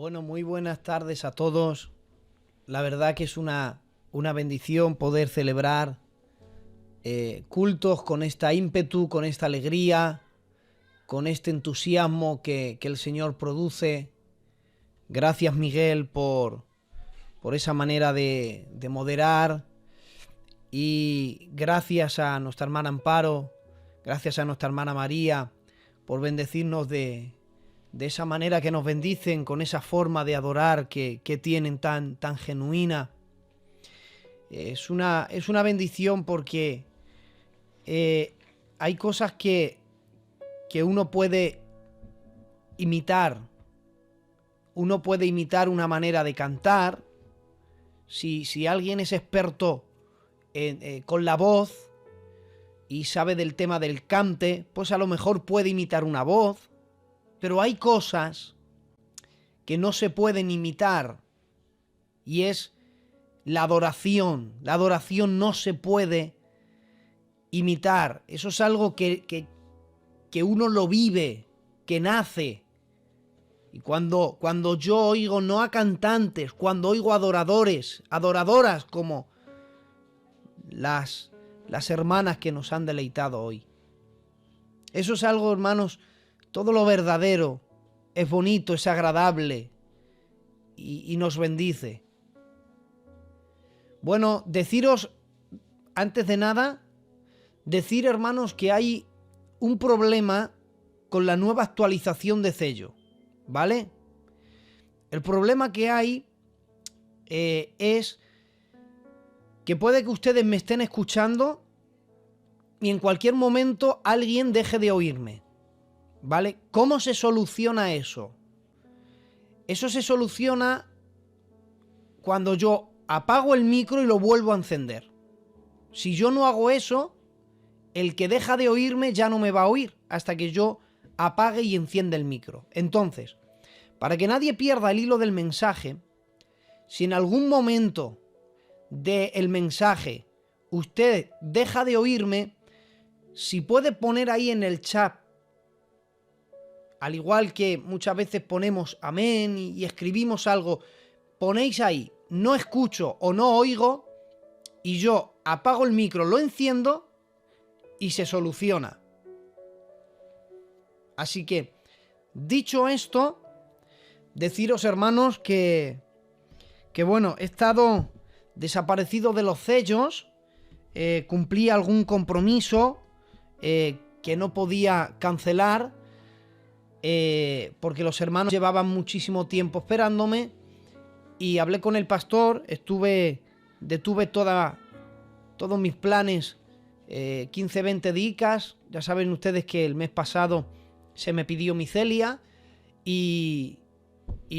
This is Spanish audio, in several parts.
Bueno, muy buenas tardes a todos. La verdad que es una bendición poder celebrar cultos con esta ímpetu, con esta alegría, con este entusiasmo que el Señor produce. Gracias, Miguel, por esa manera de moderar. Y gracias a nuestra hermana Amparo, gracias a nuestra hermana María, por bendecirnos de esa manera que nos bendicen, con esa forma de adorar que tienen tan genuina. Es una bendición porque hay cosas que uno puede imitar. Uno puede imitar una manera de cantar. Si alguien es experto con la voz y sabe del tema del cante, pues a lo mejor puede imitar una voz. Pero hay cosas que no se pueden imitar y es la adoración. La adoración no se puede imitar. Eso es algo que uno lo vive, que nace. Y cuando yo oigo no a cantantes, cuando oigo adoradores, adoradoras como las hermanas que nos han deleitado hoy. Eso es algo, hermanos, todo lo verdadero es bonito, es agradable y nos bendice. Bueno, deciros, antes de nada, decir, hermanos, que hay un problema con la nueva actualización de Zello, ¿vale? El problema que hay es que puede que ustedes me estén escuchando y en cualquier momento alguien deje de oírme, ¿vale? ¿Cómo se soluciona eso? Eso se soluciona cuando yo apago el micro y lo vuelvo a encender. Si yo no hago eso, el que deja de oírme ya no me va a oír hasta que yo apague y encienda el micro. Entonces, para que nadie pierda el hilo del mensaje, si en algún momento del mensaje usted deja de oírme, si puede poner ahí en el chat, al igual que muchas veces ponemos amén y escribimos algo, ponéis ahí, no escucho o no oigo, y yo apago el micro, lo enciendo y se soluciona. Así que, dicho esto, deciros, hermanos, que bueno, he estado desaparecido de los Zellos, cumplí algún compromiso que no podía cancelar, porque los hermanos llevaban muchísimo tiempo esperándome, y hablé con el pastor, detuve todos mis planes, 15-20 días. Ya saben ustedes que el mes pasado se me pidió mi celia, y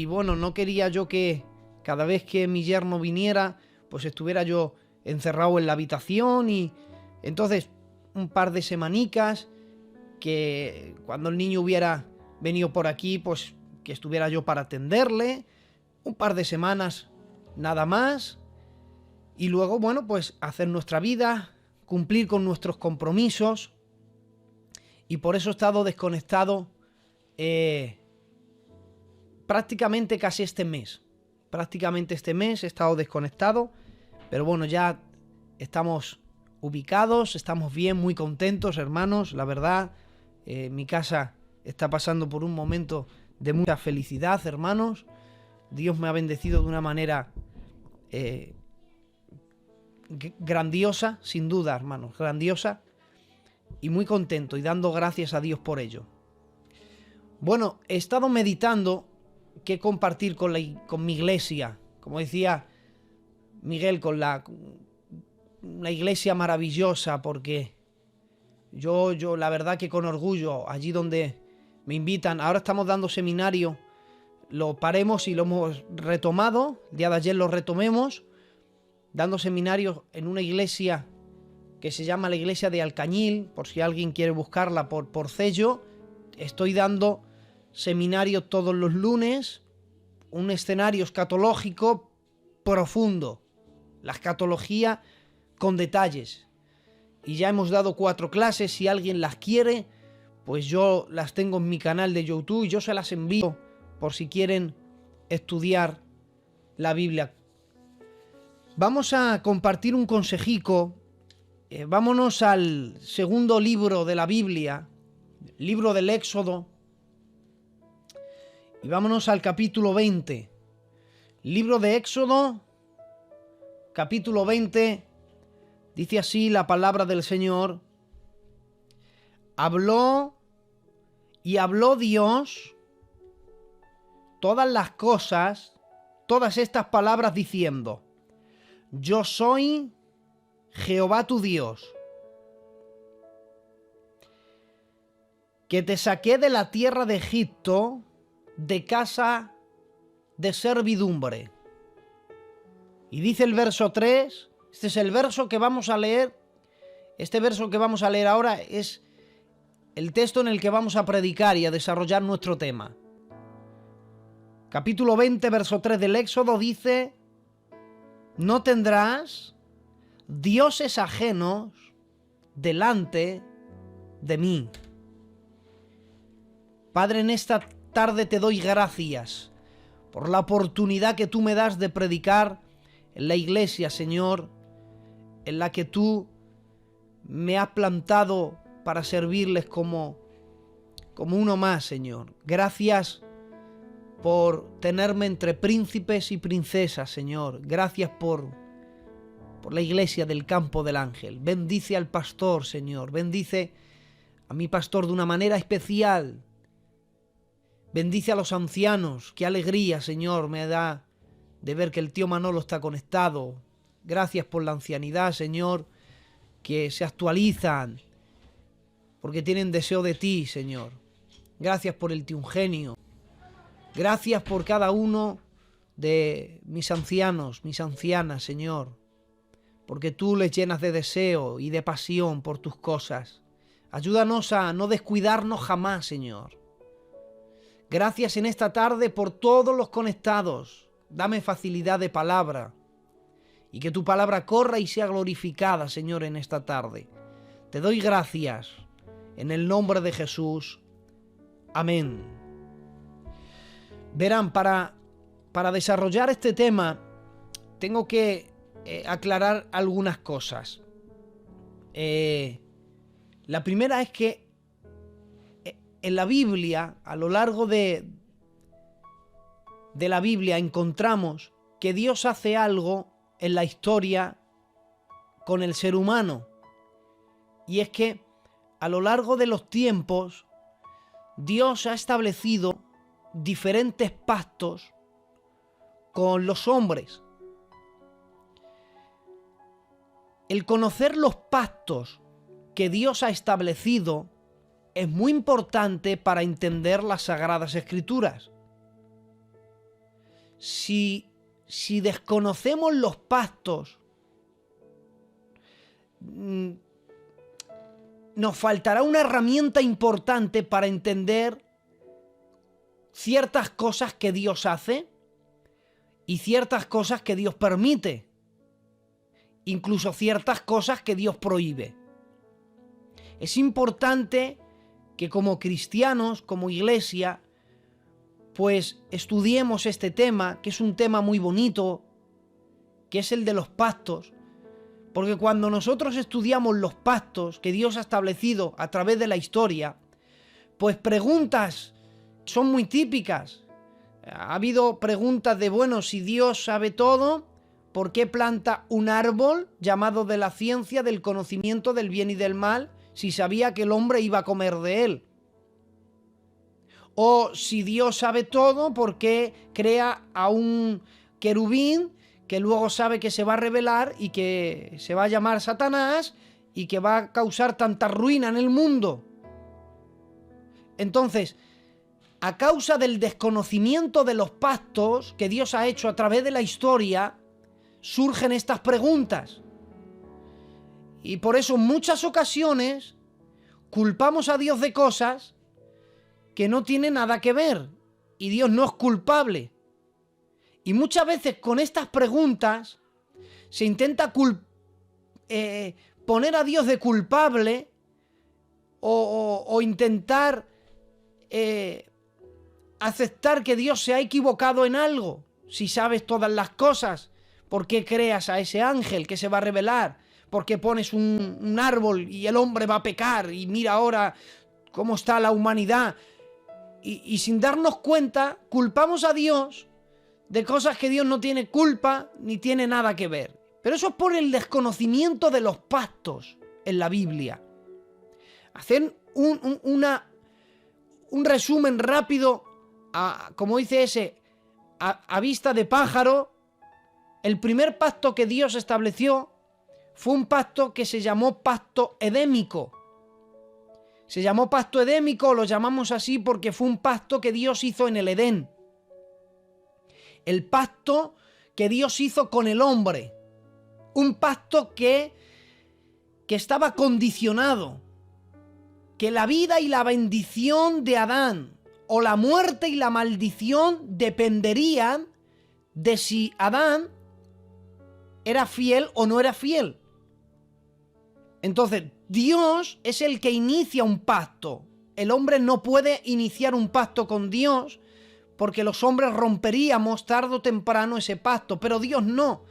bueno, no quería yo que cada vez que mi yerno viniera, pues estuviera yo encerrado en la habitación, y entonces un par de semanicas, que cuando el niño hubiera venido por aquí, pues que estuviera yo para atenderle, un par de semanas nada más, y luego, bueno, pues hacer nuestra vida, cumplir con nuestros compromisos, y por eso he estado desconectado prácticamente casi este mes. Prácticamente este mes he estado desconectado, pero bueno, ya estamos ubicados, estamos bien, muy contentos, hermanos, la verdad. Mi casa está pasando por un momento de mucha felicidad, hermanos. Dios me ha bendecido de una manera grandiosa, sin duda, hermanos, grandiosa, y muy contento y dando gracias a Dios por ello. Bueno, he estado meditando qué compartir con mi iglesia, como decía Miguel, con una iglesia maravillosa, porque yo la verdad que con orgullo, allí donde me invitan, ahora estamos dando seminario, lo paremos y lo hemos retomado, el día de ayer lo retomemos, dando seminarios en una iglesia que se llama la iglesia de Alcañil, por si alguien quiere buscarla por Zello. Estoy dando seminario todos los lunes, un escenario escatológico profundo, la escatología con detalles, y ya hemos dado 4 clases. Si alguien las quiere, pues yo las tengo en mi canal de YouTube y yo se las envío por si quieren estudiar la Biblia. Vamos a compartir un consejico. Vámonos al segundo libro de la Biblia, libro del Éxodo, y vámonos al capítulo 20. Libro de Éxodo, capítulo 20, dice así la palabra del Señor. Habló Dios todas las cosas, todas estas palabras diciendo: Yo soy Jehová tu Dios, que te saqué de la tierra de Egipto, de casa de servidumbre. Y dice el verso 3, este es el verso que vamos a leer, este verso que vamos a leer ahora es el texto en el que vamos a predicar y a desarrollar nuestro tema. Capítulo 20, verso 3 del Éxodo dice: No tendrás dioses ajenos delante de mí. Padre, en esta tarde te doy gracias por la oportunidad que tú me das de predicar en la iglesia, Señor, en la que tú me has plantado para servirles como uno más, Señor. Gracias por tenerme entre príncipes y princesas, Señor. Gracias por la iglesia del Campo del Ángel. Bendice al pastor, Señor. Bendice a mi pastor de una manera especial. Bendice a los ancianos. Qué alegría, Señor, me da de ver que el tío Manolo está conectado. Gracias por la ancianidad, Señor, que se actualizan porque tienen deseo de ti, Señor. Gracias por el tío Eugenio. Gracias por cada uno de mis ancianos, mis ancianas, Señor, porque tú les llenas de deseo y de pasión por tus cosas. Ayúdanos a no descuidarnos jamás, Señor. Gracias en esta tarde por todos los conectados. Dame facilidad de palabra y que tu palabra corra y sea glorificada, Señor, en esta tarde. Te doy gracias en el nombre de Jesús. Amén. Verán, para desarrollar este tema tengo que aclarar algunas cosas. La primera es que en la Biblia, a lo largo de la Biblia, encontramos que Dios hace algo en la historia con el ser humano. Y es que a lo largo de los tiempos, Dios ha establecido diferentes pactos con los hombres. El conocer los pactos que Dios ha establecido es muy importante para entender las Sagradas Escrituras. Si desconocemos los pactos, nos faltará una herramienta importante para entender ciertas cosas que Dios hace y ciertas cosas que Dios permite, incluso ciertas cosas que Dios prohíbe. Es importante que como cristianos, como iglesia, pues estudiemos este tema, que es un tema muy bonito, que es el de los pactos, porque cuando nosotros estudiamos los pactos que Dios ha establecido a través de la historia, pues preguntas son muy típicas. Ha habido preguntas de, bueno, si Dios sabe todo, ¿por qué planta un árbol llamado de la ciencia del conocimiento del bien y del mal si sabía que el hombre iba a comer de él? O si Dios sabe todo, ¿por qué crea a un querubín que luego sabe que se va a rebelar y que se va a llamar Satanás y que va a causar tanta ruina en el mundo? Entonces, a causa del desconocimiento de los pactos que Dios ha hecho a través de la historia, surgen estas preguntas. Y por eso en muchas ocasiones culpamos a Dios de cosas que no tienen nada que ver, y Dios no es culpable. Y muchas veces con estas preguntas se intenta poner a Dios de culpable o intentar aceptar que Dios se ha equivocado en algo. Si sabes todas las cosas, ¿por qué creas a ese ángel que se va a revelar? ¿Por qué pones un árbol y el hombre va a pecar? Y mira ahora cómo está la humanidad. Y sin darnos cuenta, culpamos a Dios de cosas que Dios no tiene culpa ni tiene nada que ver. Pero eso es por el desconocimiento de los pactos en la Biblia. Hacen un resumen rápido, como dice ese, a vista de pájaro. El primer pacto que Dios estableció fue un pacto que se llamó pacto edémico. Se llamó pacto edémico, lo llamamos así porque fue un pacto que Dios hizo en el Edén. El pacto que Dios hizo con el hombre. Un pacto que estaba condicionado. Que la vida y la bendición de Adán, o la muerte y la maldición, dependerían de si Adán era fiel o no era fiel. Entonces, Dios es el que inicia un pacto. El hombre no puede iniciar un pacto con Dios porque los hombres romperíamos tarde o temprano ese pacto, pero Dios no.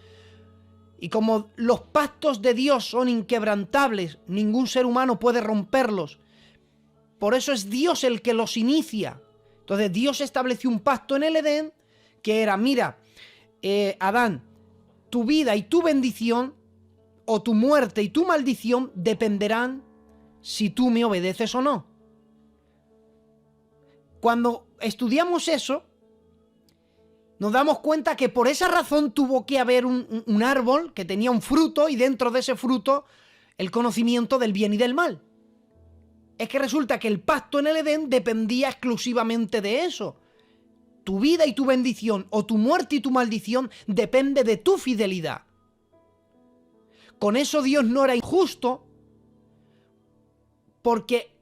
Y como los pactos de Dios son inquebrantables, ningún ser humano puede romperlos. Por eso es Dios el que los inicia. Entonces Dios estableció un pacto en el Edén que era, mira, Adán, tu vida y tu bendición, o tu muerte y tu maldición dependerán si tú me obedeces o no. Cuando estudiamos eso, nos damos cuenta que por esa razón tuvo que haber un árbol que tenía un fruto y dentro de ese fruto el conocimiento del bien y del mal. Es que resulta que el pacto en el Edén dependía exclusivamente de eso. Tu vida y tu bendición, o tu muerte y tu maldición, depende de tu fidelidad. Con eso Dios no era injusto, porque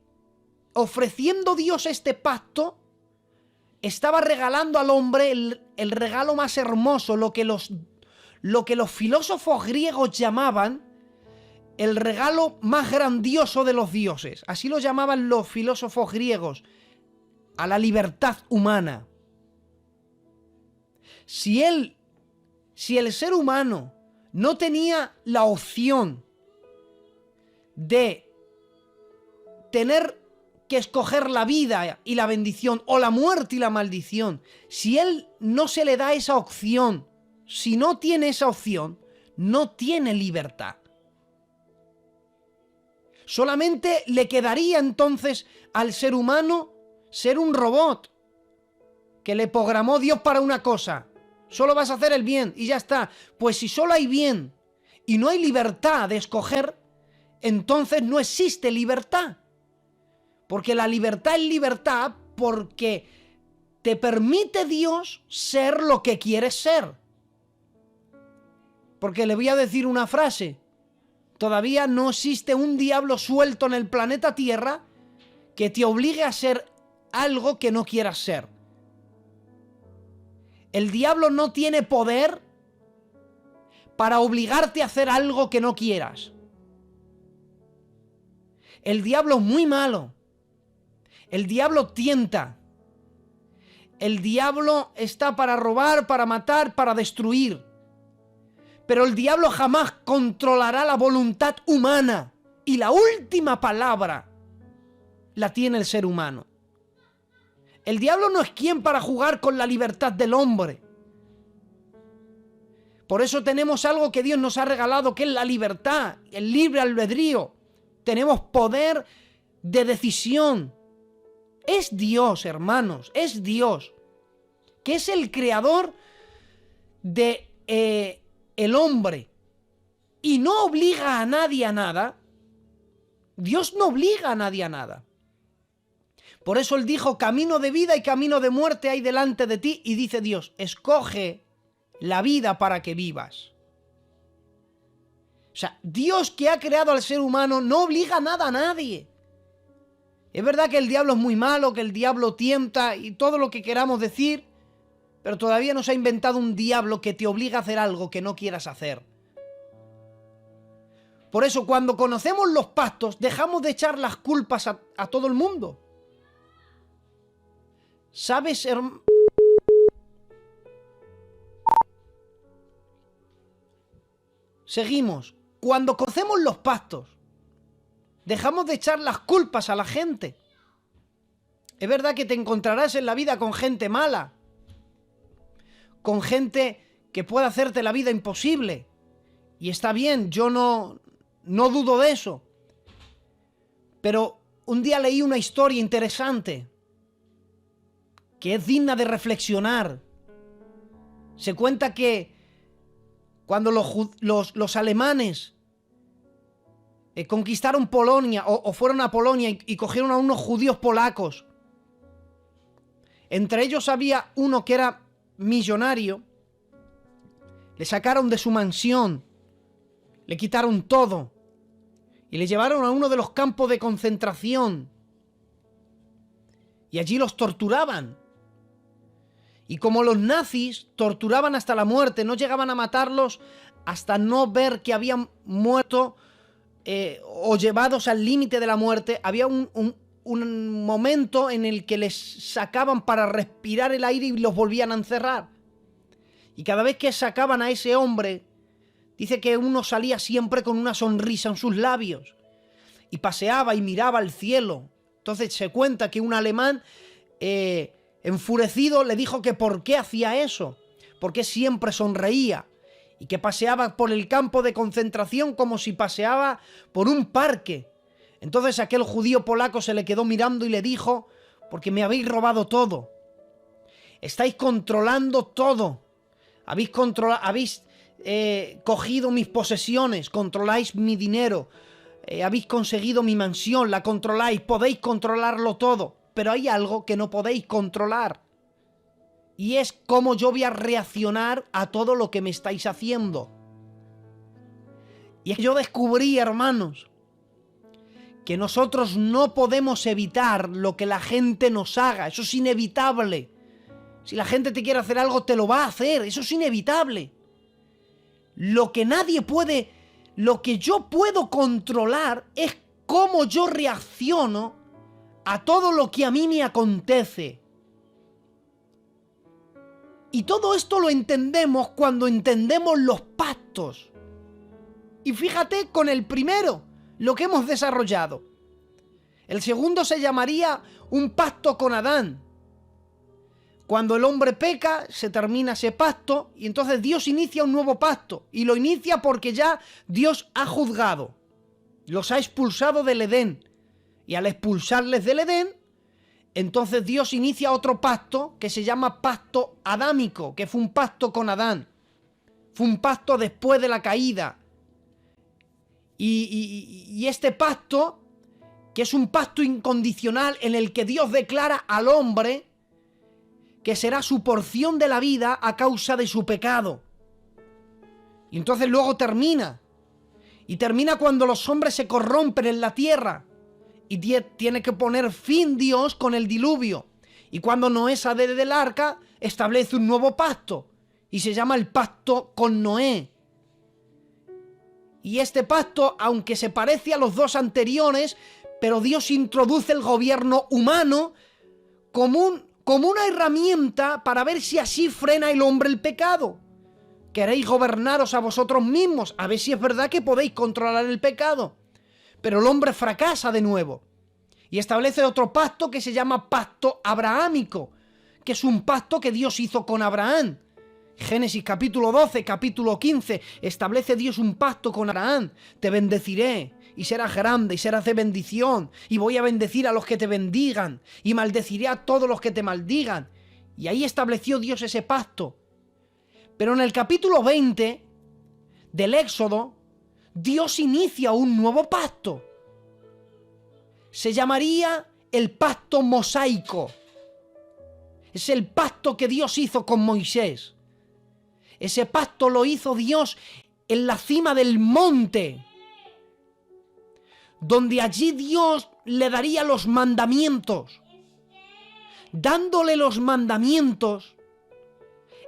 ofreciendo Dios este pacto, estaba regalando al hombre el regalo más hermoso, lo que los filósofos griegos llamaban el regalo más grandioso de los dioses. Así lo llamaban los filósofos griegos, a la libertad humana. Si el ser humano no tenía la opción de tener que escoger la vida y la bendición, o la muerte y la maldición, si él no se le da esa opción, si no tiene esa opción, no tiene libertad. Solamente le quedaría entonces al ser humano ser un robot que le programó Dios para una cosa. Solo vas a hacer el bien y ya está. Pues si solo hay bien y no hay libertad de escoger, entonces no existe libertad. Porque la libertad es libertad porque te permite Dios ser lo que quieres ser. Porque le voy a decir una frase. Todavía no existe un diablo suelto en el planeta Tierra que te obligue a ser algo que no quieras ser. El diablo no tiene poder para obligarte a hacer algo que no quieras. El diablo es muy malo. El diablo tienta. El diablo está para robar, para matar, para destruir. Pero el diablo jamás controlará la voluntad humana. Y la última palabra la tiene el ser humano. El diablo no es quien para jugar con la libertad del hombre. Por eso tenemos algo que Dios nos ha regalado, que es la libertad, el libre albedrío. Tenemos poder de decisión. Es Dios, hermanos, es Dios, que es el creador de el hombre. Y no obliga a nadie a nada. Dios no obliga a nadie a nada. Por eso Él dijo, camino de vida y camino de muerte hay delante de ti. Y dice Dios, escoge la vida para que vivas. O sea, Dios que ha creado al ser humano no obliga nada a nadie. Es verdad que el diablo es muy malo, que el diablo tienta y todo lo que queramos decir, pero todavía no se ha inventado un diablo que te obliga a hacer algo que no quieras hacer. Por eso cuando conocemos los pactos, dejamos de echar las culpas a todo el mundo. ¿Sabes, Seguimos. Cuando conocemos los pactos, dejamos de echar las culpas a la gente. Es verdad que te encontrarás en la vida con gente mala, con gente que puede hacerte la vida imposible. Y está bien, yo no dudo de eso. Pero un día leí una historia interesante que es digna de reflexionar. Se cuenta que cuando los alemanes conquistaron Polonia o fueron a Polonia y cogieron a unos judíos polacos, entre ellos había uno que era millonario, le sacaron de su mansión, le quitaron todo y le llevaron a uno de los campos de concentración y allí los torturaban. Y como los nazis torturaban hasta la muerte, no llegaban a matarlos hasta no ver que habían muerto o llevados al límite de la muerte, había un momento en el que les sacaban para respirar el aire y los volvían a encerrar. Y cada vez que sacaban a ese hombre, dice que uno salía siempre con una sonrisa en sus labios y paseaba y miraba al cielo. Entonces se cuenta que un alemán enfurecido le dijo que por qué hacía eso, porque siempre sonreía y que paseaba por el campo de concentración como si paseaba por un parque. Entonces aquel judío polaco se le quedó mirando y le dijo: porque me habéis robado todo, estáis controlando todo, habéis cogido mis posesiones, controláis mi dinero, habéis conseguido mi mansión, la controláis, podéis controlarlo todo, pero hay algo que no podéis controlar, y es cómo yo voy a reaccionar a todo lo que me estáis haciendo. Y yo descubrí, hermanos, que nosotros no podemos evitar lo que la gente nos haga. Eso es inevitable. Si la gente te quiere hacer algo, te lo va a hacer. Eso es inevitable. Lo que nadie puede, lo que yo puedo controlar es cómo yo reacciono a todo lo que a mí me acontece. Y todo esto lo entendemos cuando entendemos los pactos. Y fíjate con el primero, lo que hemos desarrollado. El segundo se llamaría un pacto con Adán. Cuando el hombre peca, se termina ese pacto y entonces Dios inicia un nuevo pacto. Y lo inicia porque ya Dios ha juzgado. Los ha expulsado del Edén. Y al expulsarles del Edén, entonces Dios inicia otro pacto que se llama pacto adámico, que fue un pacto con Adán. Fue un pacto después de la caída. Y este pacto, que es un pacto incondicional en el que Dios declara al hombre que será su porción de la vida a causa de su pecado. Y entonces luego termina. Y termina cuando los hombres se corrompen en la tierra. Y tiene que poner fin Dios con el diluvio. Y cuando Noé sale del arca, establece un nuevo pacto. Y se llama el pacto con Noé. Y este pacto, aunque se parece a los dos anteriores, pero Dios introduce el gobierno humano como una herramienta para ver si así frena el hombre el pecado. Queréis gobernaros a vosotros mismos, a ver si es verdad que podéis controlar el pecado. Pero el hombre fracasa de nuevo y establece otro pacto que se llama pacto abrahámico, que es un pacto que Dios hizo con Abraham. Génesis capítulo 12, capítulo 15, establece Dios un pacto con Abraham. Te bendeciré y serás grande y serás de bendición, y voy a bendecir a los que te bendigan y maldeciré a todos los que te maldigan. Y ahí estableció Dios ese pacto. Pero en el capítulo 20 del Éxodo, Dios inicia un nuevo pacto. Se llamaría el pacto mosaico. Es el pacto que Dios hizo con Moisés. Ese pacto lo hizo Dios en la cima del monte, donde allí Dios le daría los mandamientos. Dándole los mandamientos,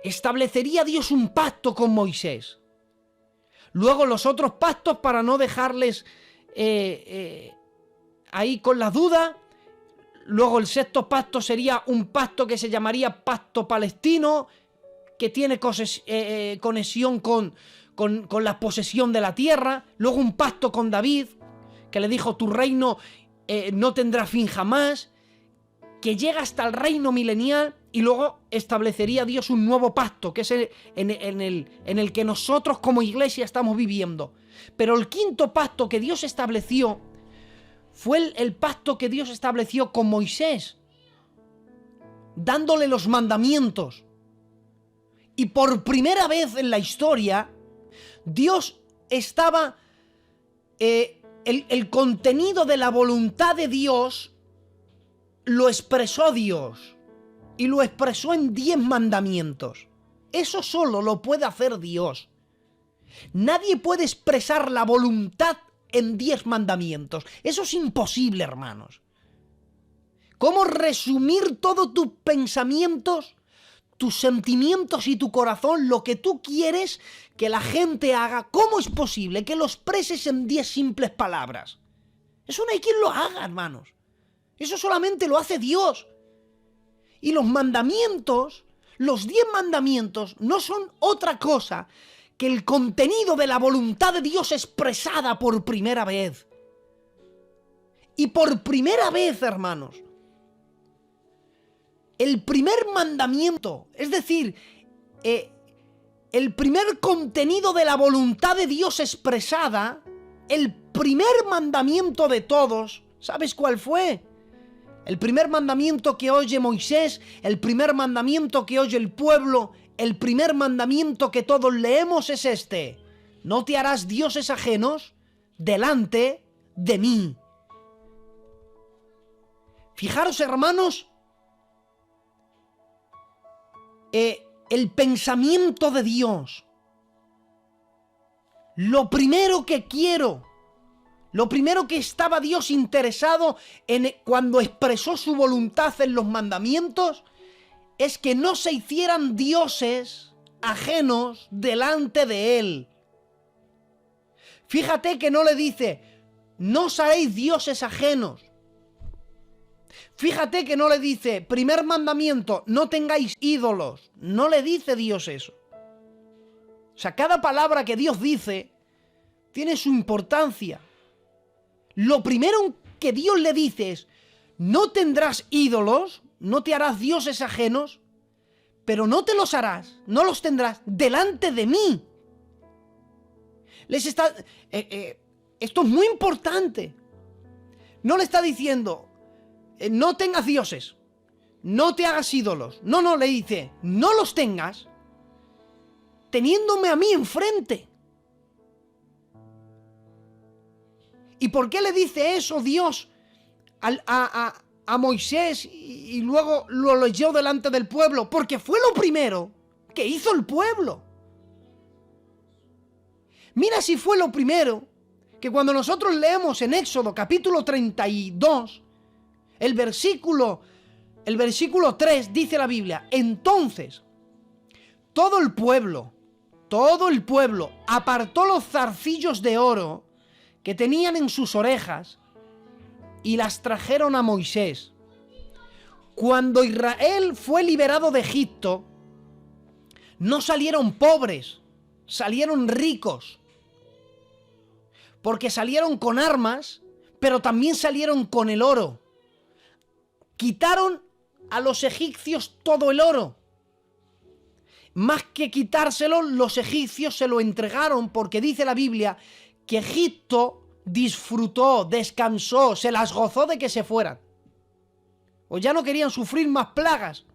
establecería Dios un pacto con Moisés. Luego los otros pactos, para no dejarles ahí con la duda, Luego el sexto pacto sería un pacto que se llamaría pacto palestino, que tiene conexión con la posesión de la tierra. Luego un pacto con David, que le dijo: tu reino no tendrá fin jamás, que llega hasta el reino milenial. Y luego establecería Dios un nuevo pacto, que es en el que nosotros como iglesia estamos viviendo. Pero el quinto pacto que Dios estableció fue el pacto que Dios estableció con Moisés, dándole los mandamientos. Y por primera vez en la historia, Dios estaba... el contenido de la voluntad de Dios lo expresó Dios. Y lo expresó en 10 mandamientos. Eso solo lo puede hacer Dios. Nadie puede expresar la voluntad en 10 mandamientos. Eso es imposible, hermanos. ¿Cómo resumir todos tus pensamientos, tus sentimientos y tu corazón, lo que tú quieres que la gente haga? ¿Cómo es posible que lo expreses en 10 simples palabras? Eso no hay quien lo haga, hermanos. Eso solamente lo hace Dios. Y los mandamientos, los 10 mandamientos, no son otra cosa que el contenido de la voluntad de Dios expresada por primera vez. Y por primera vez, hermanos, el primer mandamiento, es decir, el primer contenido de la voluntad de Dios expresada, el primer mandamiento de todos, ¿sabes cuál fue? El primer mandamiento que oye Moisés, el primer mandamiento que oye el pueblo, el primer mandamiento que todos leemos es este: no te harás dioses ajenos delante de mí. Fijaros, hermanos, el pensamiento de Dios. Lo primero que quiero, lo primero que estaba Dios interesado en cuando expresó su voluntad en los mandamientos, es que no se hicieran dioses ajenos delante de Él. Fíjate que no le dice: no os haréis dioses ajenos. Fíjate que no le dice: primer mandamiento, no tengáis ídolos. No le dice Dios eso. O sea, cada palabra que Dios dice tiene su importancia. Lo primero que Dios le dice es: no tendrás ídolos, no te harás dioses ajenos, pero no te los harás, no los tendrás delante de mí. Esto es muy importante. No le está diciendo: no tengas dioses, no te hagas ídolos. No, le dice: no los tengas teniéndome a mí enfrente. ¿Y por qué le dice eso Dios a Moisés y luego lo leyó delante del pueblo? Porque fue lo primero que hizo el pueblo. Mira si fue lo primero que cuando nosotros leemos en Éxodo capítulo 32, el versículo 3, dice la Biblia: entonces todo el pueblo apartó los zarcillos de oro que tenían en sus orejas y las trajeron a Moisés. Cuando Israel fue liberado de Egipto, no salieron pobres, salieron ricos. Porque salieron con armas, pero también salieron con el oro. Quitaron a los egipcios todo el oro. Más que quitárselo, los egipcios se lo entregaron, porque dice la Biblia que Egipto disfrutó, descansó, se las gozó de que se fueran. O ya no querían sufrir más plagas.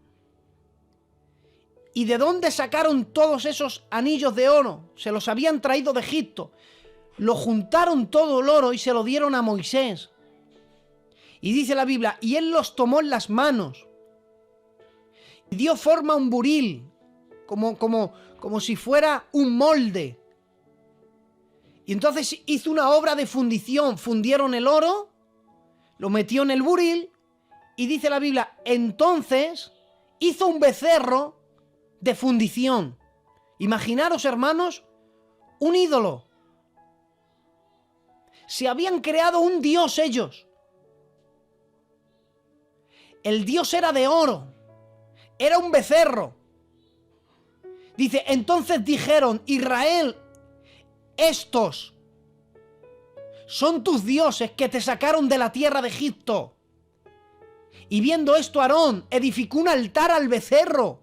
¿Y de dónde sacaron todos esos anillos de oro? Se los habían traído de Egipto. Lo juntaron todo el oro y se lo dieron a Moisés. Y dice la Biblia: y él los tomó en las manos. Y dio forma a un buril, como si fuera un molde. Y entonces hizo una obra de fundición. Fundieron el oro, lo metió en el buril, y dice la Biblia: entonces hizo un becerro de fundición. Imaginaros, hermanos, un ídolo. Se habían creado un dios ellos. El dios era de oro. Era un becerro. Dice, entonces dijeron, Israel, estos son tus dioses que te sacaron de la tierra de Egipto. Y viendo esto, Aarón edificó un altar al becerro.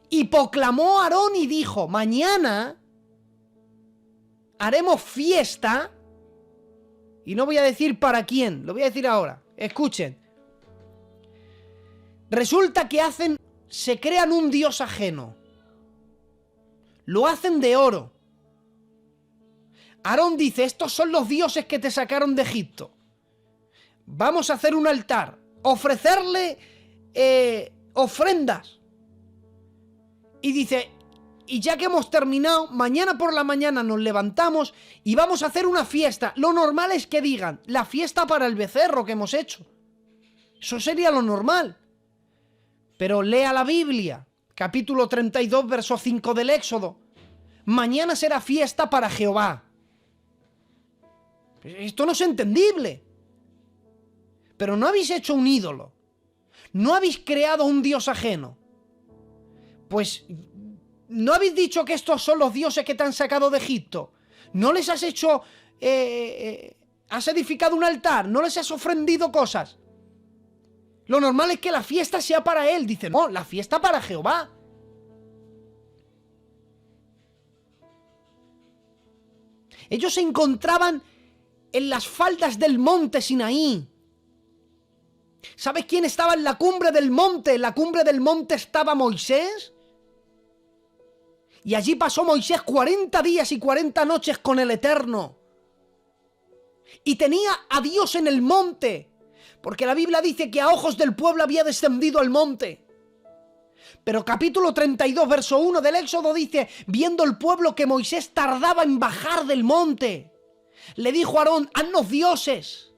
Y proclamó a Aarón y dijo, mañana haremos fiesta. Y no voy a decir para quién, lo voy a decir ahora. Escuchen. Resulta que se crean un dios ajeno. Lo hacen de oro. Aarón dice, estos son los dioses que te sacaron de Egipto. Vamos a hacer un altar. Ofrecerle ofrendas. Y dice, y ya que hemos terminado, mañana por la mañana nos levantamos y vamos a hacer una fiesta. Lo normal es que digan, la fiesta para el becerro que hemos hecho. Eso sería lo normal. Pero lea la Biblia, capítulo 32, verso 5 del Éxodo. Mañana será fiesta para Jehová. Esto no es entendible. Pero no habéis hecho un ídolo. No habéis creado un dios ajeno. Pues, ¿no habéis dicho que estos son los dioses que te han sacado de Egipto? ¿No les has hecho... has edificado un altar? ¿No les has ofrendido cosas? Lo normal es que la fiesta sea para él. Dice, no, la fiesta para Jehová. Ellos se encontraban en las faldas del monte Sinaí. ¿Sabes quién estaba en la cumbre del monte? En la cumbre del monte estaba Moisés. Y allí pasó Moisés 40 días y 40 noches con el Eterno. Y tenía a Dios en el monte. Porque la Biblia dice que a ojos del pueblo había descendido al monte. Pero capítulo 32, verso 1 del Éxodo dice, viendo el pueblo que Moisés tardaba en bajar del monte, le dijo a Aarón, haznos dioses.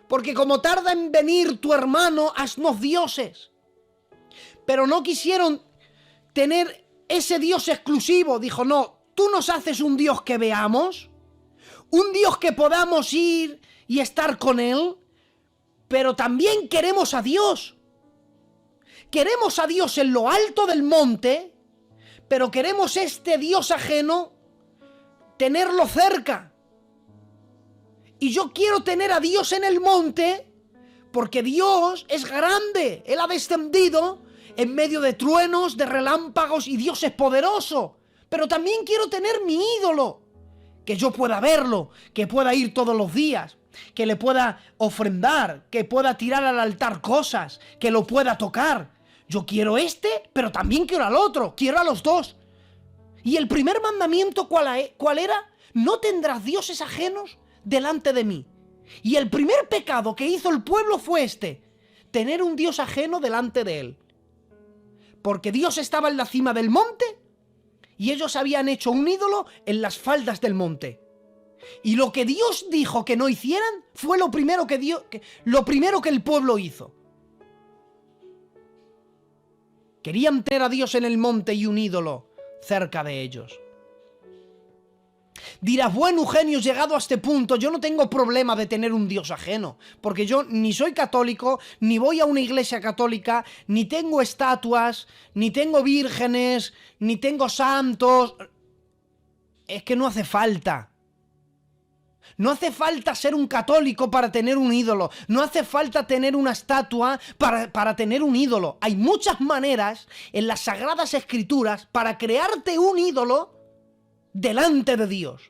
Porque como tarda en venir tu hermano, haznos dioses. Pero no quisieron tener ese Dios exclusivo. Dijo, no, tú nos haces un Dios que veamos, un Dios que podamos ir y estar con él, pero también queremos a Dios. Queremos a Dios en lo alto del monte, pero queremos este Dios ajeno tenerlo cerca. Y yo quiero tener a Dios en el monte, porque Dios es grande. Él ha descendido en medio de truenos, de relámpagos, y Dios es poderoso. Pero también quiero tener mi ídolo, que yo pueda verlo, que pueda ir todos los días, que le pueda ofrendar, que pueda tirar al altar cosas, que lo pueda tocar. Yo quiero este, pero también quiero al otro, quiero a los dos. Y el primer mandamiento, ¿cuál era? No tendrás dioses ajenos delante de mí. Y el primer pecado que hizo el pueblo fue tener un dios ajeno delante de él. Porque Dios estaba en la cima del monte y ellos habían hecho un ídolo en las faldas del monte. Y lo que Dios dijo que no hicieran fue lo primero que el pueblo hizo. Querían tener a Dios en el monte y un ídolo cerca de ellos. Dirás, bueno, Eugenio, llegado a este punto, yo no tengo problema de tener un Dios ajeno, porque yo ni soy católico, ni voy a una iglesia católica, ni tengo estatuas, ni tengo vírgenes, ni tengo santos. Es que no hace falta. No hace falta ser un católico para tener un ídolo. No hace falta tener una estatua para tener un ídolo. Hay muchas maneras en las Sagradas Escrituras para crearte un ídolo delante de Dios.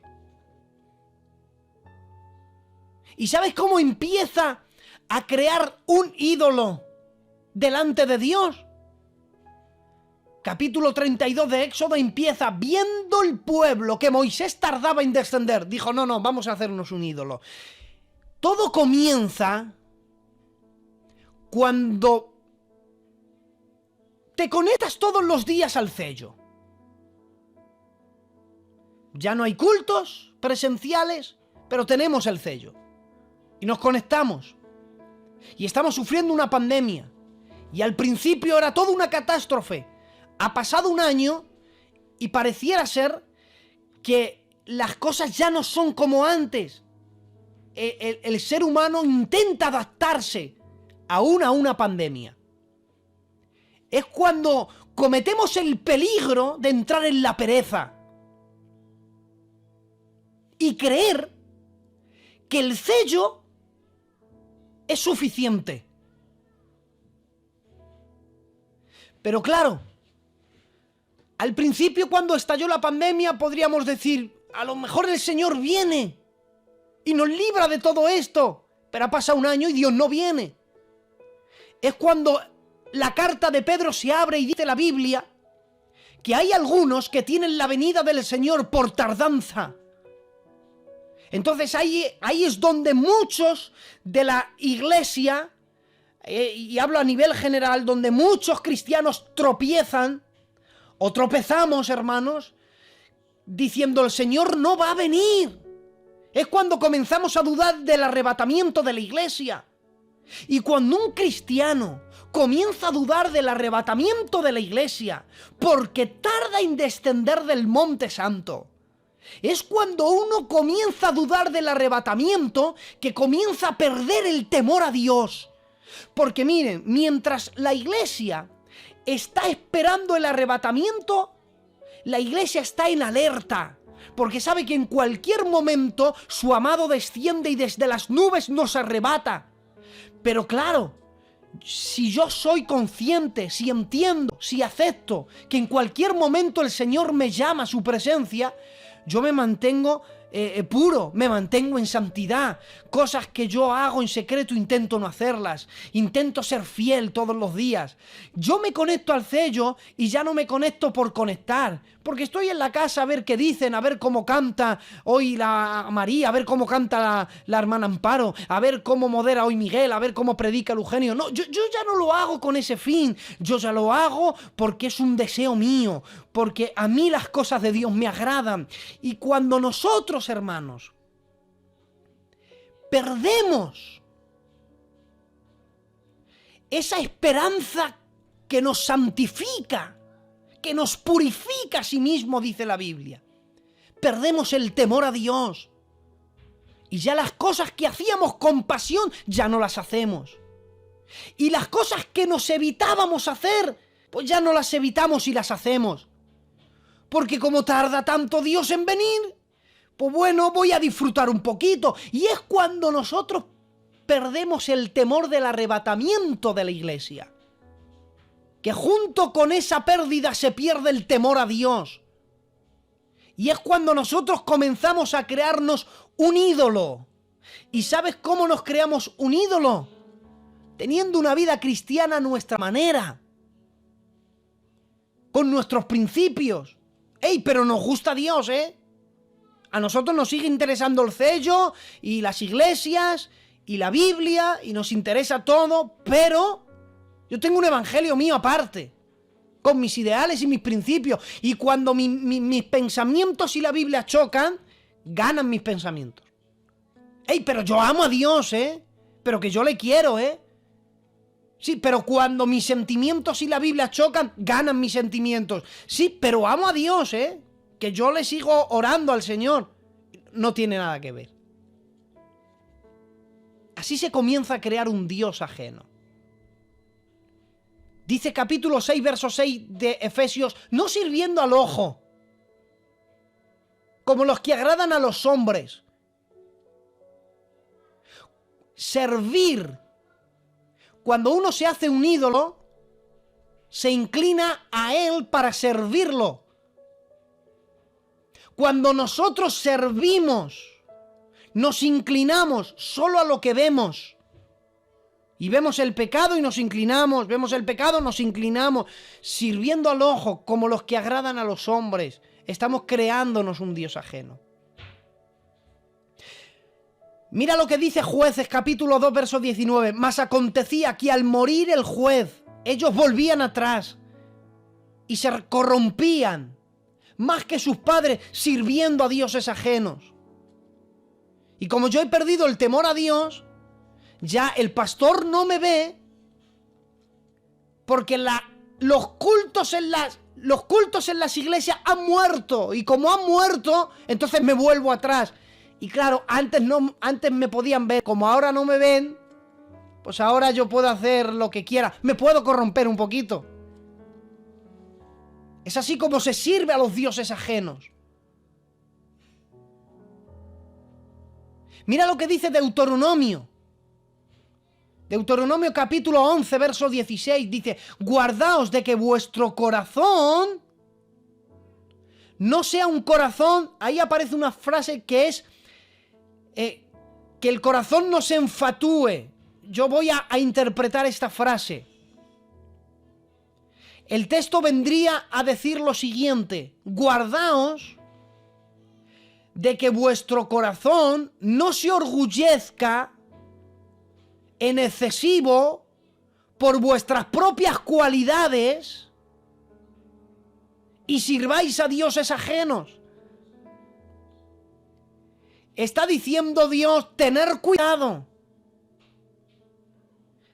¿Y sabes cómo empieza a crear un ídolo delante de Dios? Capítulo 32 de Éxodo empieza viendo el pueblo que Moisés tardaba en descender. Dijo, no, vamos a hacernos un ídolo. Todo comienza cuando te conectas todos los días al sello. Ya no hay cultos presenciales, pero tenemos el sello. Y nos conectamos. Y estamos sufriendo una pandemia. Y al principio era toda una catástrofe. Ha pasado un año y pareciera ser que las cosas ya no son como antes. El ser humano intenta adaptarse aún a una pandemia. Es cuando cometemos el peligro de entrar en la pereza y creer que el sello es suficiente. Pero claro, al principio cuando estalló la pandemia podríamos decir, a lo mejor el Señor viene y nos libra de todo esto, pero ha pasado un año y Dios no viene. Es cuando la carta de Pedro se abre y dice la Biblia que hay algunos que tienen la venida del Señor por tardanza. Entonces ahí es donde muchos de la iglesia, y hablo a nivel general, donde muchos cristianos tropiezan o tropezamos, hermanos, diciendo el Señor no va a venir. Es cuando comenzamos a dudar del arrebatamiento de la iglesia. Y cuando un cristiano comienza a dudar del arrebatamiento de la iglesia porque tarda en descender del Monte Santo, es cuando uno comienza a dudar del arrebatamiento que comienza a perder el temor a Dios. Porque miren, mientras la iglesia está esperando el arrebatamiento, la iglesia está en alerta, porque sabe que en cualquier momento su amado desciende y desde las nubes nos arrebata. Pero claro, si yo soy consciente, si entiendo, si acepto que en cualquier momento el Señor me llama a su presencia, yo me mantengo puro, me mantengo en santidad. Cosas que yo hago en secreto intento no hacerlas. Intento ser fiel todos los días. Yo me conecto al sello y ya no me conecto por conectar, porque estoy en la casa a ver qué dicen, a ver cómo canta hoy la María, a ver cómo canta la hermana Amparo, a ver cómo modera hoy Miguel, a ver cómo predica el Eugenio. No, yo ya no lo hago con ese fin. Yo ya lo hago porque es un deseo mío, porque a mí las cosas de Dios me agradan. Y cuando nosotros, hermanos, perdemos esa esperanza que nos santifica, que nos purifica a sí mismo, dice la Biblia, perdemos el temor a Dios. Y ya las cosas que hacíamos con pasión ya no las hacemos. Y las cosas que nos evitábamos hacer, pues ya no las evitamos y las hacemos. Porque como tarda tanto Dios en venir, pues bueno, voy a disfrutar un poquito. Y es cuando nosotros perdemos el temor del arrebatamiento de la iglesia. Que junto con esa pérdida se pierde el temor a Dios. Y es cuando nosotros comenzamos a crearnos un ídolo. ¿Y sabes cómo nos creamos un ídolo? Teniendo una vida cristiana a nuestra manera. Con nuestros principios. ¡Ey! Pero nos gusta Dios, ¿eh? A nosotros nos sigue interesando el sello y las iglesias y la Biblia y nos interesa todo, pero yo tengo un evangelio mío aparte, con mis ideales y mis principios. Y cuando mis pensamientos y la Biblia chocan, ganan mis pensamientos. ¡Ey! Pero yo amo a Dios, ¿eh? Pero que yo le quiero, ¿eh? Sí, pero cuando mis sentimientos y la Biblia chocan, ganan mis sentimientos. Sí, pero amo a Dios, ¿eh? Que yo le sigo orando al Señor. No tiene nada que ver. Así se comienza a crear un Dios ajeno. Dice capítulo 6, verso 6 de Efesios, no sirviendo al ojo, como los que agradan a los hombres. Servir. Cuando uno se hace un ídolo, se inclina a él para servirlo. Cuando nosotros servimos, nos inclinamos solo a lo que vemos. Y vemos el pecado y nos inclinamos, vemos el pecado, nos inclinamos, sirviendo al ojo como los que agradan a los hombres. Estamos creándonos un Dios ajeno. Mira lo que dice Jueces capítulo 2 verso 19. Mas acontecía que al morir el juez, ellos volvían atrás y se corrompían más que sus padres sirviendo a dioses ajenos. Y como yo he perdido el temor a Dios, ya el pastor no me ve porque los cultos en las iglesias han muerto. Y como han muerto, entonces me vuelvo atrás. Y claro, antes me podían ver, como ahora no me ven, pues ahora yo puedo hacer lo que quiera, me puedo corromper un poquito. Es así como se sirve a los dioses ajenos. Mira lo que dice Deuteronomio. Deuteronomio capítulo 11, verso 16, dice: guardaos de que vuestro corazón no sea un corazón. Ahí aparece una frase que es que el corazón no se enfatúe. Yo voy a interpretar esta frase. El texto vendría a decir lo siguiente: guardaos de que vuestro corazón no se orgullezca en excesivo por vuestras propias cualidades y sirváis a dioses ajenos. Está diciendo Dios, tener cuidado,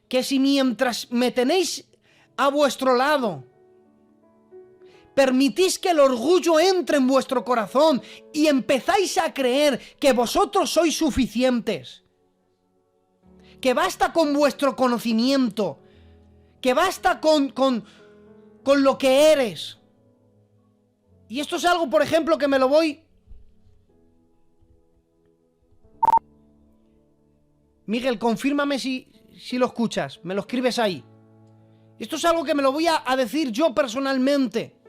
que si mientras me tenéis a vuestro lado, permitís que el orgullo entre en vuestro corazón y empezáis a creer que vosotros sois suficientes, que basta con vuestro conocimiento, que basta con lo que eres. Y esto es algo, por ejemplo, que me lo voy... Miguel, confírmame si lo escuchas, me lo escribes ahí. Esto es algo que me lo voy a decir yo personalmente.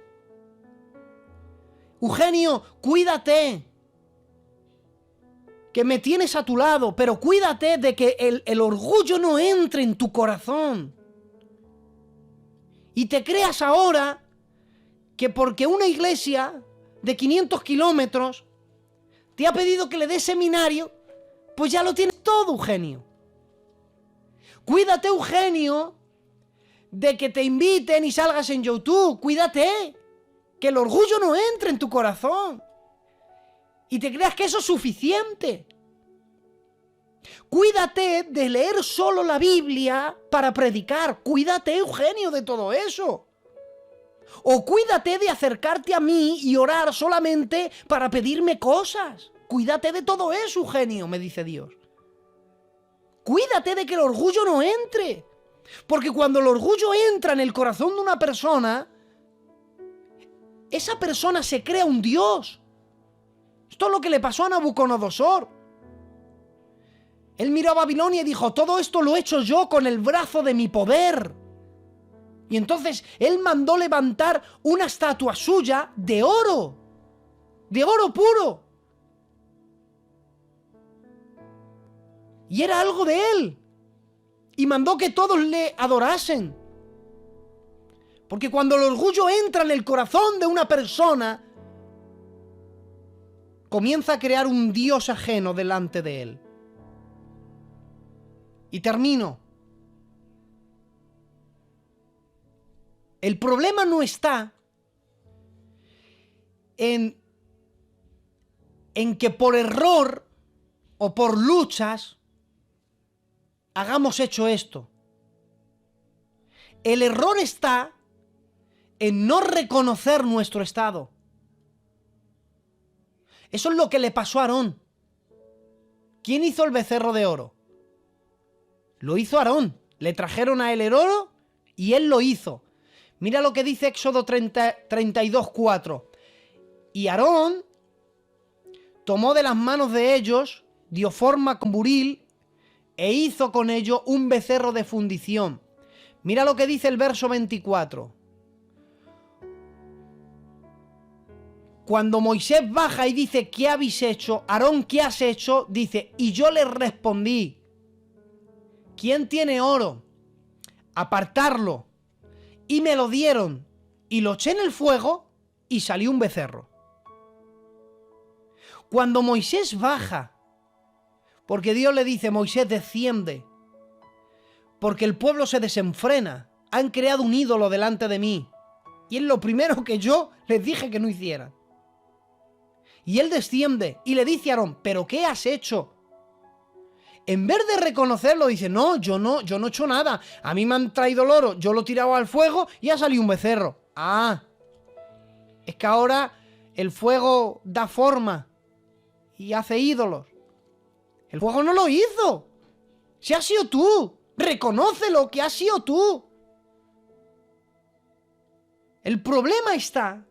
Eugenio, cuídate, que me tienes a tu lado, pero cuídate de que el orgullo no entre en tu corazón. Y te creas ahora que porque una iglesia de 500 kilómetros te ha pedido que le des seminario, pues ya lo tienes todo, Eugenio. Cuídate, Eugenio, de que te inviten y salgas en YouTube. Cuídate, que el orgullo no entre en tu corazón y te creas que eso es suficiente. Cuídate de leer solo la Biblia para predicar. Cuídate, Eugenio, de todo eso. O cuídate de acercarte a mí y orar solamente para pedirme cosas. Cuídate de todo eso, Eugenio, me dice Dios. Cuídate de que el orgullo no entre. Porque cuando el orgullo entra en el corazón de una persona, esa persona se crea un dios. Esto es lo que le pasó a Nabucodonosor. Él miró a Babilonia y dijo: todo esto lo he hecho yo con el brazo de mi poder. Y entonces él mandó levantar una estatua suya de oro puro. Y era algo de él. Y mandó que todos le adorasen. Porque cuando el orgullo entra en el corazón de una persona, comienza a crear un dios ajeno delante de él. Y termino. El problema no está en que por error o por luchas hagamos hecho esto. El error está en no reconocer nuestro estado. Eso es lo que le pasó a Aarón. ¿Quién hizo el becerro de oro? Lo hizo Aarón. Le trajeron a él el oro y él lo hizo. Mira lo que dice Éxodo 32:4. Y Aarón tomó de las manos de ellos, dio forma con buril e hizo con ello un becerro de fundición. Mira lo que dice el verso 24. Cuando Moisés baja y dice: ¿qué habéis hecho? Aarón, ¿qué has hecho? Dice: y yo le respondí: ¿quién tiene oro? Apartarlo. Y me lo dieron, y lo eché en el fuego, y salió un becerro. Cuando Moisés baja, porque Dios le dice: Moisés, desciende, porque el pueblo se desenfrena, han creado un ídolo delante de mí, y es lo primero que yo les dije que no hicieran. Y él desciende y le dice a Aarón: ¿pero qué has hecho? En vez de reconocerlo, dice: no, yo no he hecho nada. A mí me han traído el oro, yo lo he tirado al fuego y ha salido un becerro. Ah, es que ahora el fuego da forma y hace ídolos. El fuego no lo hizo. Si has sido tú. Reconócelo, que has sido tú. El problema está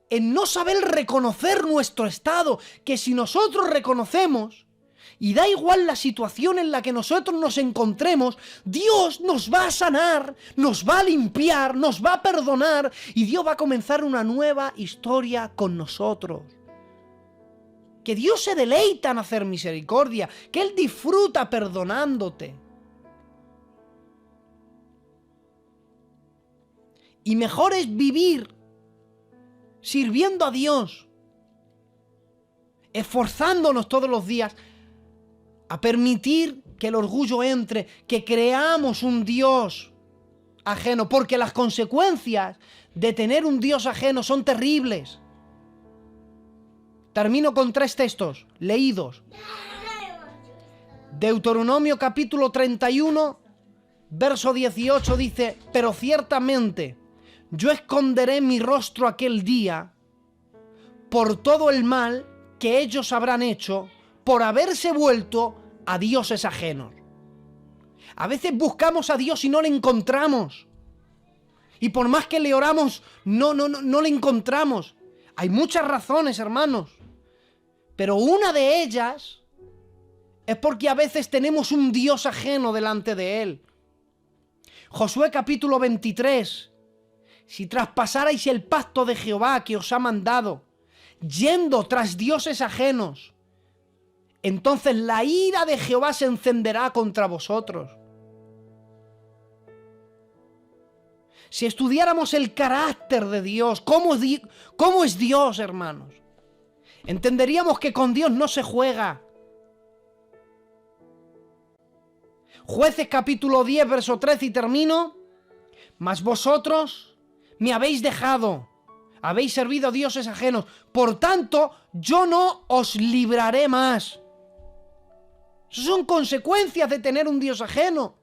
en no saber reconocer nuestro estado, que si nosotros reconocemos, y da igual la situación en la que nosotros nos encontremos, Dios nos va a sanar, nos va a limpiar, nos va a perdonar, y Dios va a comenzar una nueva historia con nosotros. Que Dios se deleita en hacer misericordia, que Él disfruta perdonándote. Y mejor es vivir sirviendo a Dios, esforzándonos todos los días a permitir que el orgullo entre, que creamos un Dios ajeno, porque las consecuencias de tener un Dios ajeno son terribles. Termino con 3 textos leídos. Deuteronomio capítulo 31, verso 18 dice: pero ciertamente yo esconderé mi rostro aquel día por todo el mal que ellos habrán hecho por haberse vuelto a dioses ajenos. A veces buscamos a Dios y no le encontramos. Y por más que le oramos, no le encontramos. Hay muchas razones, hermanos. Pero una de ellas es porque a veces tenemos un Dios ajeno delante de Él. Josué capítulo 23. Si traspasarais el pacto de Jehová que os ha mandado, yendo tras dioses ajenos, entonces la ira de Jehová se encenderá contra vosotros. Si estudiáramos el carácter de Dios, cómo es Dios, hermanos, entenderíamos que con Dios no se juega. Jueces capítulo 10, verso 13 y termino. Mas vosotros me habéis dejado, habéis servido a dioses ajenos, por tanto yo no os libraré más. Eso son consecuencias de tener un Dios ajeno.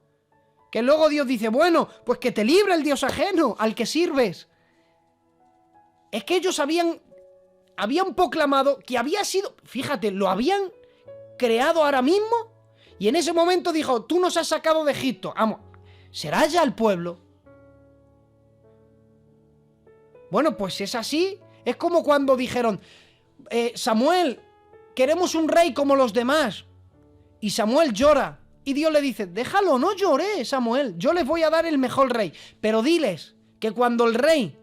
Que luego Dios dice, bueno, pues que te libre el Dios ajeno al que sirves. Es que ellos habían proclamado que había sido, fíjate, lo habían creado ahora mismo, y en ese momento dijo, tú nos has sacado de Egipto, vamos, ¿será ya el pueblo? Bueno, pues si es así, es como cuando dijeron, Samuel, queremos un rey como los demás. Y Samuel llora. Y Dios le dice, déjalo, no lloré, Samuel. Yo les voy a dar el mejor rey. Pero diles que cuando el rey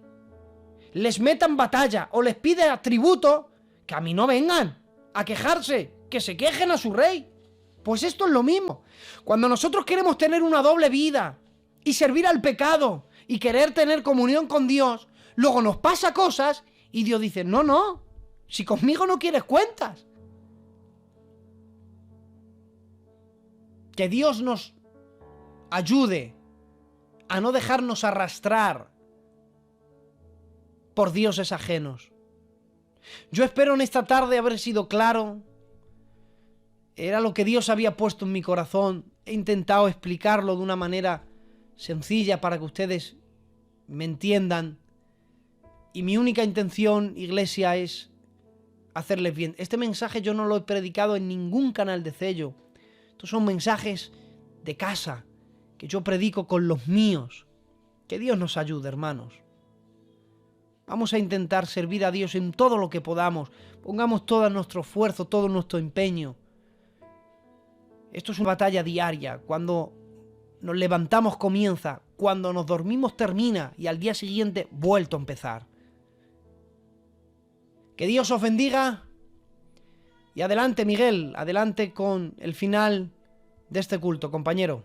les meta en batalla o les pide tributo, que a mí no vengan a quejarse, que se quejen a su rey. Pues esto es lo mismo. Cuando nosotros queremos tener una doble vida y servir al pecado y querer tener comunión con Dios, luego nos pasa cosas y Dios dice, no, si conmigo no quieres cuentas. Que Dios nos ayude a no dejarnos arrastrar por dioses ajenos. Yo espero en esta tarde haber sido claro. Era lo que Dios había puesto en mi corazón. He intentado explicarlo de una manera sencilla para que ustedes me entiendan. Y mi única intención, iglesia, es hacerles bien. Este mensaje yo no lo he predicado en ningún canal de Cello. Estos son mensajes de casa que yo predico con los míos. Que Dios nos ayude, hermanos. Vamos a intentar servir a Dios en todo lo que podamos. Pongamos todo nuestro esfuerzo, todo nuestro empeño. Esto es una batalla diaria. Cuando nos levantamos comienza, cuando nos dormimos termina y al día siguiente vuelto a empezar. Que Dios os bendiga. Y adelante, Miguel, adelante con el final de este culto, compañero.